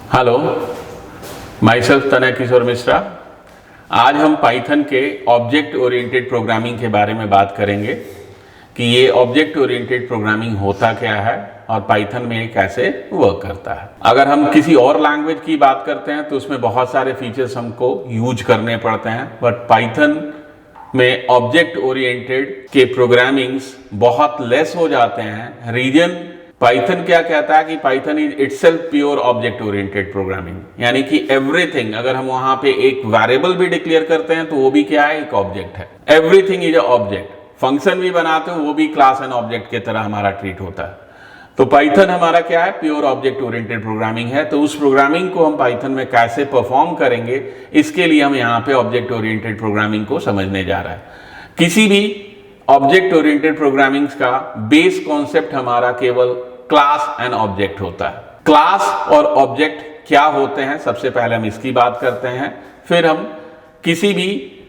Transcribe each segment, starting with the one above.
Hello, my self तनय किशोर मिश्रा। आज हम Python के ऑब्जेक्ट ओरिएंटेड प्रोग्रामिंग के बारे में बात करेंगे कि ये ऑब्जेक्ट ओरिएंटेड प्रोग्रामिंग होता क्या है और पाइथन में ये कैसे वर्क करता है। अगर हम किसी और लैंग्वेज की बात करते हैं तो उसमें बहुत सारे फीचर्स हमको यूज करने पड़ते हैं, बट पाइथन में ऑब्जेक्ट ओरिएंटेड के प्रोग्रामिंग्स बहुत लेस हो जाते हैं। रीजन पाइथन क्या कहता है कि Python is itself pure object oriented programming, यानी कि एवरीथिंग, अगर हम वहां पे एक वेरिएबल भी डिक्लेयर करते हैं तो वो भी क्या है, एक ऑब्जेक्ट है। Everything is a object. Function भी बनाते हो वो भी क्लास एंड ऑब्जेक्ट की तरह हमारा ट्रीट होता है। तो पाइथन हमारा क्या है, प्योर ऑब्जेक्ट ओरिएंटेड प्रोग्रामिंग है। तो उस प्रोग्रामिंग को हम पाइथन में कैसे परफॉर्म करेंगे, इसके लिए हम यहाँ पे ऑब्जेक्ट ओरिएंटेड प्रोग्रामिंग को समझने जा रहा है। किसी भी ऑब्जेक्ट ओरिएंटेड प्रोग्रामिंग का बेस कॉन्सेप्ट हमारा केवल क्लास एंड ऑब्जेक्ट होता है। क्लास और ऑब्जेक्ट क्या होते हैं, सबसे पहले हम इसकी बात करते हैं। फिर हम किसी भी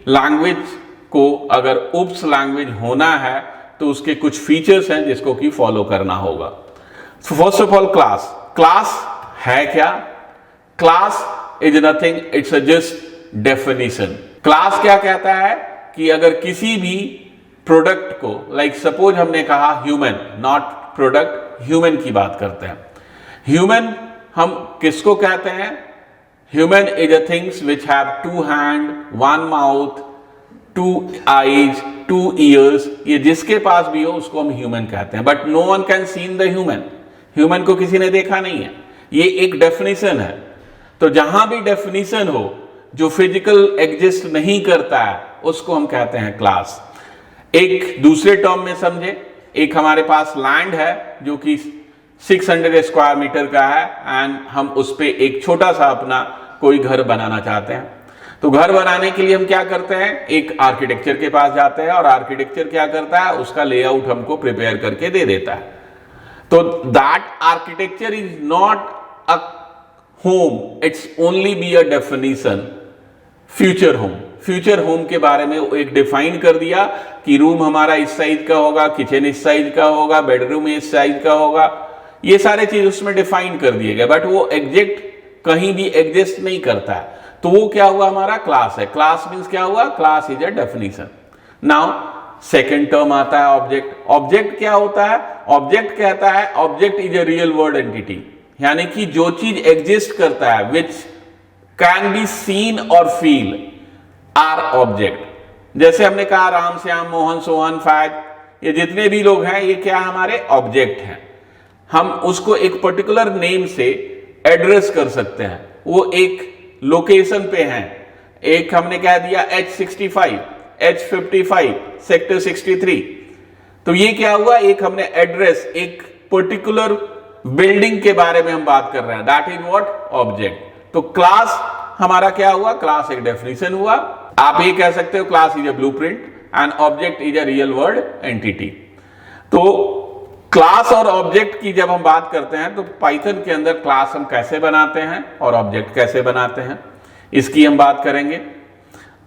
लैंग्वेज को अगर उप्स लैंग्वेज होना है तो उसके कुछ फीचर्स हैं जिसको कि फॉलो करना होगा। फर्स्ट ऑफ ऑल, क्लास है क्या? Class is nothing, it's a just definition. Class क्या कहता है कि अगर किसी भी प्रोडक्ट को, लाइक सपोज हमने कहा ह्यूमन, नॉट प्रोडक्ट, ह्यूमन की बात करते हैं। ह्यूमन हम किसको कहते हैं? Human is a things which have 2 hand, 1 mouth, 2 eyes, 2 years. ये जिसके पास भी हो उसको हम ह्यूमन कहते हैं, but no one can seen the human. Human को किसी ने देखा नहीं है। ये एक डेफिनेशन है। तो जहां भी डेफिनेशन हो जो फिजिकल एग्जिस्ट नहीं करता है उसको हम कहते हैं क्लास। एक दूसरे टर्म में समझे, एक हमारे पास लैंड है जो कि 600 स्क्वायर मीटर का है एंड हम उस पे एक छोटा सा अपना कोई घर बनाना चाहते हैं। तो घर बनाने के लिए हम क्या करते हैं, एक आर्किटेक्चर के पास जाते हैं और आर्किटेक्चर क्या करता है, उसका लेआउट हमको प्रिपेयर करके दे देता है। तो that architecture is not a home, it's only be a definition. Future home के बारे में एक डिफाइन कर दिया कि रूम हमारा इस साइज का होगा, किचन इस साइज का होगा, बेडरूम इस साइज का होगा। ये सारे चीज उसमें डिफाइन कर दिए गए, बट वो एग्जैक्ट कहीं भी एग्जिस्ट नहीं करता है। तो वो क्या हुआ, हमारा क्लास है। क्लास मींस क्या हुआ, class is a definition. Now second term आता है ऑब्जेक्ट। ऑब्जेक्ट क्या होता है? ऑब्जेक्ट कहता है object is a real world entity, यानी कि जो चीज एग्जिस्ट करता है, विच कैन बी सीन और फील, आर ऑब्जेक्ट। जैसे हमने कहा राम, श्याम, मोहन, सोहन, फैज, ये जितने भी लोग हैं ये क्या हमारे ऑब्जेक्ट हैं। हम उसको एक पर्टिकुलर नेम से एड्रेस कर सकते हैं, वो एक लोकेशन पे हैं। एक हमने कह दिया H65, H55, सेक्टर 63। तो ये क्या हुआ, एक हमने एड्रेस, एक पर्टिकुलर बिल्डिंग के बारे में हम बात कर रहे हैं, दैट इज व्हाट, ऑब्जेक्ट। तो क्लास हमारा क्या हुआ, क्लास एक डेफिनेशन हुआ। आप ये कह सकते हो class is a blueprint and object is a real world entity. तो क्लास और ऑब्जेक्ट की जब हम बात करते हैं तो पाइथन के अंदर क्लास हम कैसे बनाते हैं और ऑब्जेक्ट कैसे बनाते हैं, इसकी हम बात करेंगे।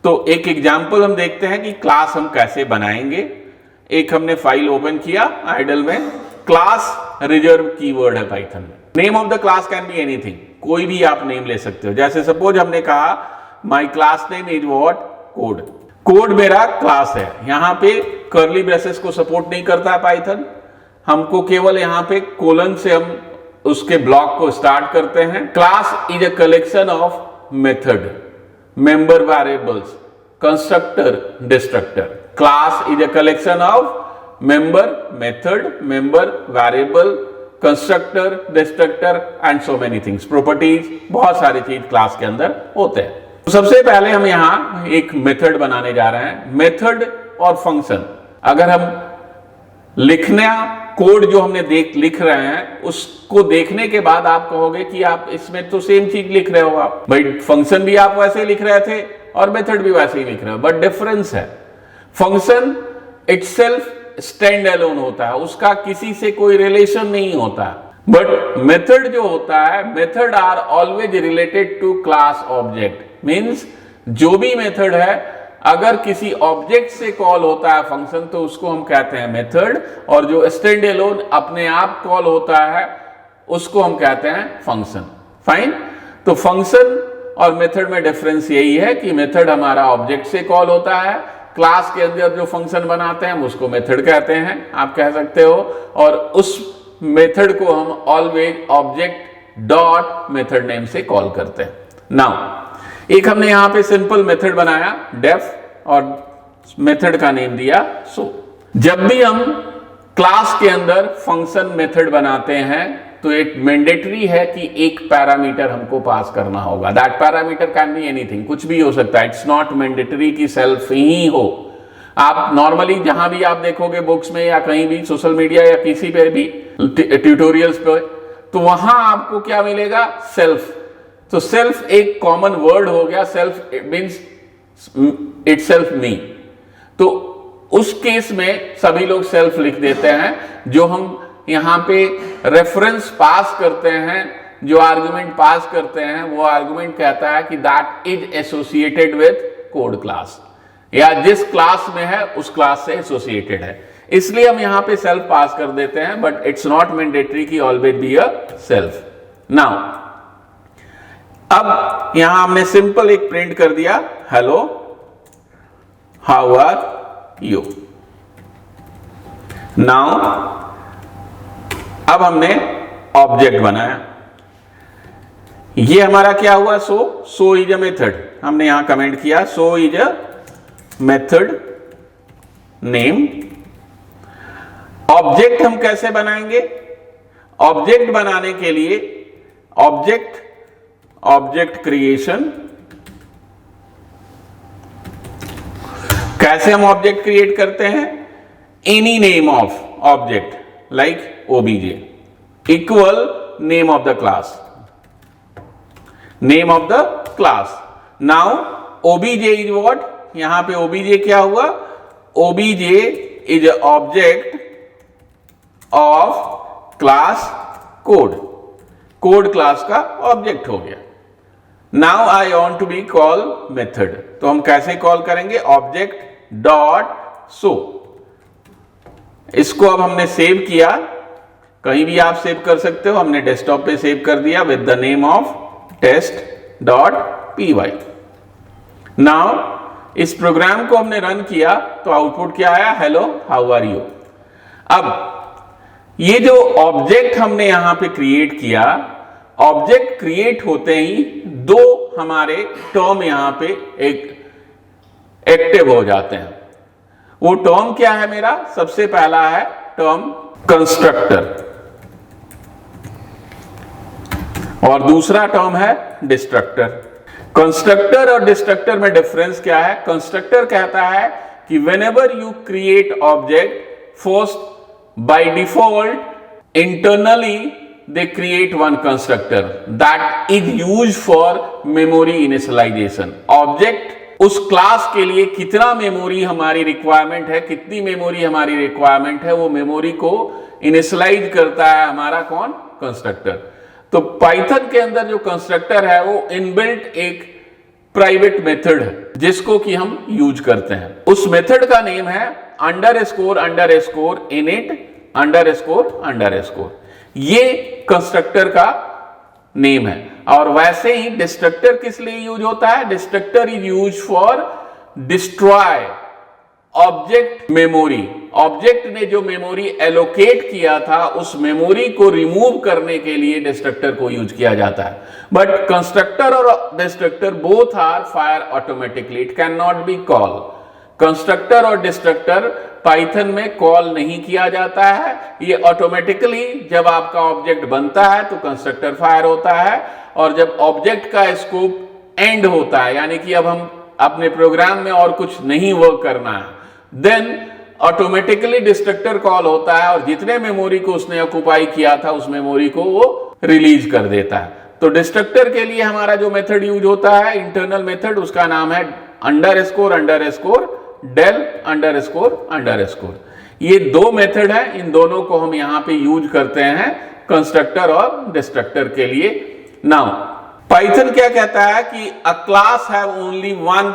तो एक एग्जांपल हम देखते हैं कि क्लास हम कैसे बनाएंगे। एक हमने फाइल ओपन किया आइडल में, क्लास रिजर्व कीवर्ड है पाइथन में। Name of the class can be anything, कोई भी आप नेम ले सकते हो। जैसे सपोज हमने कहा my class name is what, code. Code मेरा क्लास है। यहां पे कर्ली ब्रेसेस को सपोर्ट नहीं करता है पाइथन, हमको केवल यहां पे कोलन से हम उसके ब्लॉक को स्टार्ट करते हैं। Class is a collection of method, member variables, constructor, destructor. Class is a collection of member, method, member, variable, constructor, destructor and so many things, properties, बहुत सारी चीज क्लास के अंदर होते हैं। तो सबसे पहले हम यहां एक मेथड बनाने जा रहे हैं। मेथड और फंक्शन, अगर हम लिखना कोड जो हमने लिख रहे हैं उसको देखने के बाद आप कहोगे कि आप इसमें तो सेम चीज लिख रहे हो। आप भाई फंक्शन भी आप वैसे ही लिख रहे थे और मेथड भी वैसे ही लिख रहे हो, बट डिफरेंस है। फंक्शन इटसेल्फ स्टैंड अलोन होता है, उसका किसी से कोई रिलेशन नहीं होता। बट मेथड जो होता है, method are always related to class object. Means जो भी मेथड है अगर किसी ऑब्जेक्ट से कॉल होता है फंक्शन तो उसको हम कहते हैं मेथड, और जो स्टैंड अलोन अपने आप कॉल होता है उसको हम कहते हैं फंक्शन। फाइन। तो फंक्शन और मेथड में डिफरेंस यही है कि मेथड हमारा ऑब्जेक्ट से कॉल होता है, क्लास के अंदर जो फंक्शन बनाते हैं हम उसको मेथड कहते हैं, आप कह सकते हो, और उस मेथड को हम always object dot method name से कॉल करते हैं। नाउ एक हमने यहां पे सिंपल मेथड बनाया डेफ और मेथड का नेम दिया सो। जब भी हम क्लास के अंदर फंक्शन मेथड बनाते हैं तो एक मैंडेटरी है कि एक पैरामीटर हमको पास करना होगा। That parameter can be anything, कुछ भी हो सकता है। इट्स नॉट मैंडेटरी कि सेल्फ ही हो। आप नॉर्मली जहां भी आप देखोगे बुक्स में या कहीं भी सोशल मीडिया या किसी पे भी ट्यूटोरियल्स पे, तो वहां आपको क्या मिलेगा? सेल्फ। तो सेल्फ एक कॉमन वर्ड हो गया। सेल्फ मीन्स इटसेल्फ मी। तो उस केस में सभी लोग सेल्फ लिख देते हैं। जो हम यहां पे रेफरेंस पास करते हैं, जो आर्गुमेंट पास करते हैं, वो आर्गुमेंट कहता है कि that is associated with code class, या जिस क्लास में है उस क्लास से एसोसिएटेड है। इसलिए हम यहां पे सेल्फ पास कर देते हैं, बट इट्स नॉट मैंडेटरी कि always be a self. Now अब यहां हमने सिंपल एक प्रिंट कर दिया, hello how are you. Now अब हमने ऑब्जेक्ट बनाया। ये हमारा क्या हुआ? So is a method. हमने यहां कमेंट किया so is a method name. Object हम कैसे बनाएंगे? ऑब्जेक्ट बनाने के लिए ऑब्जेक्ट क्रिएशन। कैसे हम ऑब्जेक्ट क्रिएट करते हैं? Any name of object like obj equal name of the class, name of the class. Now obj is what? यहां पे obj क्या हुआ? obj is a object of class code. code class का object हो गया। Now I want to be call method, तो हम कैसे कॉल करेंगे? object dot so। इसको अब हमने सेव किया, कहीं भी आप सेव कर सकते हो। हमने डेस्कटॉप पे सेव कर दिया with the name of test.py। Now इस प्रोग्राम को हमने रन किया तो आउटपुट क्या आया? Hello how are you. अब ये जो ऑब्जेक्ट हमने यहां पे क्रिएट किया, ऑब्जेक्ट क्रिएट होते ही दो हमारे टर्म यहां पे एक एक्टिव हो जाते हैं। वो टर्म क्या है मेरा? सबसे पहला है टर्म कंस्ट्रक्टर और दूसरा टर्म है डिस्ट्रक्टर। कंस्ट्रक्टर और डिस्ट्रक्टर में डिफरेंस क्या है? कंस्ट्रक्टर कहता है कि whenever you create object, first by default internally they create one constructor that is used for memory initialization. Object उस क्लास के लिए कितना मेमोरी हमारी रिक्वायरमेंट है, कितनी मेमोरी हमारी रिक्वायरमेंट है, वो मेमोरी को इनिशियलाइज करता है हमारा कौन? कंस्ट्रक्टर। तो पाइथन के अंदर जो कंस्ट्रक्टर है वो इनबिल्ट एक प्राइवेट मेथड है जिसको कि हम यूज करते हैं। उस मेथड का नेम है __init __. ये कंस्ट्रक्टर का नेम है। और वैसे ही डिस्ट्रक्टर किस लिए यूज होता है? Destructor is use for destroy object memory. Object ने जो मेमोरी एलोकेट किया था उस मेमोरी को रिमूव करने के लिए डिस्ट्रक्टर को यूज किया जाता है। बट कंस्ट्रक्टर और destructor both are fire automatically, it can not be call. Constructor और डिस्ट्रक्टर पाइथन में कॉल नहीं किया जाता है, ये ऑटोमेटिकली जब आपका ऑब्जेक्ट बनता है तो कंस्ट्रक्टर फायर होता है, और जब ऑब्जेक्ट का स्कोप एंड होता है यानी कि अब हम अपने प्रोग्राम में और कुछ नहीं वर्क करना है, देन ऑटोमेटिकली डिस्ट्रक्टर कॉल होता है और जितने मेमोरी को उसने ऑक्युपाई किया था उस मेमोरी को वो रिलीज कर देता है। तो डिस्ट्रक्टर के लिए हमारा जो मेथड यूज होता है, इंटरनल मेथड, उसका नाम है __del__. ये दो मेथड है, इन दोनों को हम यहां पे यूज करते हैं कंस्ट्रक्टर और डिस्ट्रक्टर के लिए। नाउ पाइथन क्या कहता है कि अ class have only one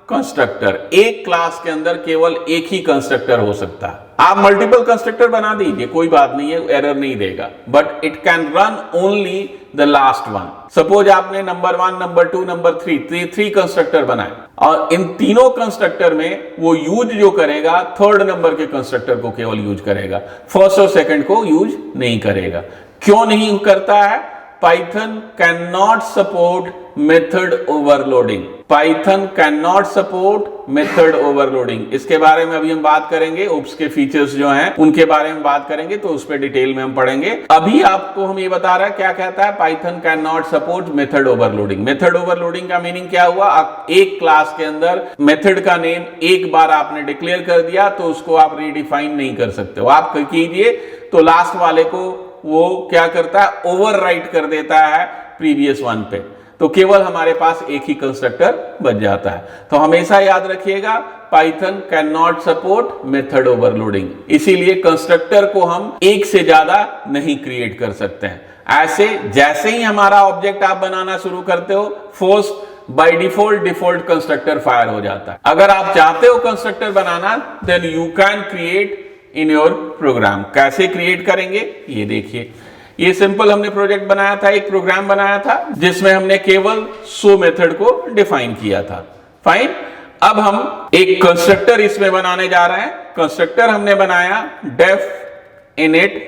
constructor, एक क्लास के अंदर केवल एक ही कंस्ट्रक्टर हो सकता है। आप मल्टीपल कंस्ट्रक्टर बना दीजिए, कोई बात नहीं है, एरर नहीं देगा, but it can run only the last one. Suppose आपने नंबर 1, नंबर 2, नंबर 3 3 कंस्ट्रक्टर बनाए और इन तीनों कंस्ट्रक्टर में वो यूज जो करेगा थर्ड नंबर के कंस्ट्रक्टर को केवल यूज करेगा, फर्स्ट और सेकंड को यूज नहीं करेगा। क्यों नहीं करता है? Python can not support method overloading. Python can not support method overloading. इसके बारे में अभी हम बात करेंगे, ओप्स के फीचर्स जो हैं उनके बारे में बात करेंगे, तो उस पर डिटेल में हम पढ़ेंगे। अभी आपको हम ये बता रहे हैं क्या कहता है, Python can not support method overloading. Method overloading का मीनिंग क्या हुआ? एक क्लास के अंदर मेथड का नेम एक बार आपने डिक्लेयर कर दिया तो उसको आप रीडिफाइन नहीं कर सकते हो। आप कीजिए तो लास्ट वाले को वो क्या करता है, ओवरराइट कर देता है प्रीवियस वन पे, तो केवल हमारे पास एक ही कंस्ट्रक्टर बच जाता है। तो हमेशा याद रखिएगा, Python can not support method overloading, इसीलिए कंस्ट्रक्टर को हम एक से ज्यादा नहीं क्रिएट कर सकते हैं। ऐसे जैसे ही हमारा ऑब्जेक्ट आप बनाना शुरू करते हो, first by default constructor fire हो जाता है। अगर आप चाहते हो कंस्ट्रक्टर बनाना, then you can create in your program. कैसे क्रिएट करेंगे ये देखिए। ये सिंपल हमने प्रोजेक्ट बनाया था, एक प्रोग्राम बनाया था जिसमें हमने केवल शो मेथड को डिफाइन किया था। फाइन, अब हम एक कंस्ट्रक्टर इसमें बनाने जा रहे हैं। कंस्ट्रक्टर हमने बनाया डेफ इनिट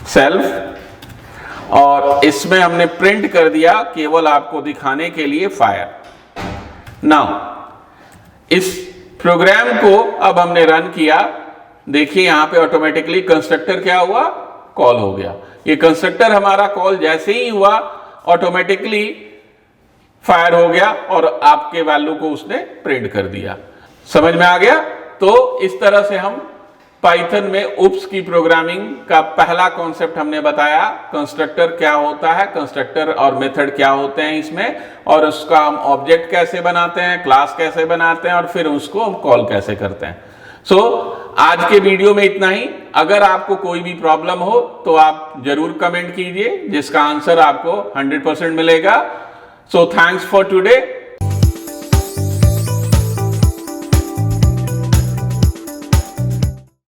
सेल्फ और इसमें हमने प्रिंट कर दिया केवल आपको दिखाने के लिए फायर। नाउ इस प्रोग्राम को अब हमने रन किया, देखिए यहां पे ऑटोमेटिकली कंस्ट्रक्टर क्या हुआ, कॉल हो गया। ये कंस्ट्रक्टर हमारा कॉल जैसे ही हुआ ऑटोमेटिकली फायर हो गया और आपके वैल्यू को उसने प्रिंट कर दिया। समझ में आ गया? तो इस तरह से हम पाइथन में ओप्स की प्रोग्रामिंग का पहला कॉन्सेप्ट हमने बताया, कंस्ट्रक्टर क्या होता है, कंस्ट्रक्टर और मेथड क्या होते हैं इसमें, और उसका हम ऑब्जेक्ट कैसे बनाते हैं, क्लास कैसे बनाते हैं और फिर उसको हम कॉल कैसे करते हैं। सो आज के वीडियो में इतना ही। अगर आपको कोई भी प्रॉब्लम हो तो आप जरूर कमेंट कीजिए, जिसका आंसर आपको 100% मिलेगा। So thanks for today.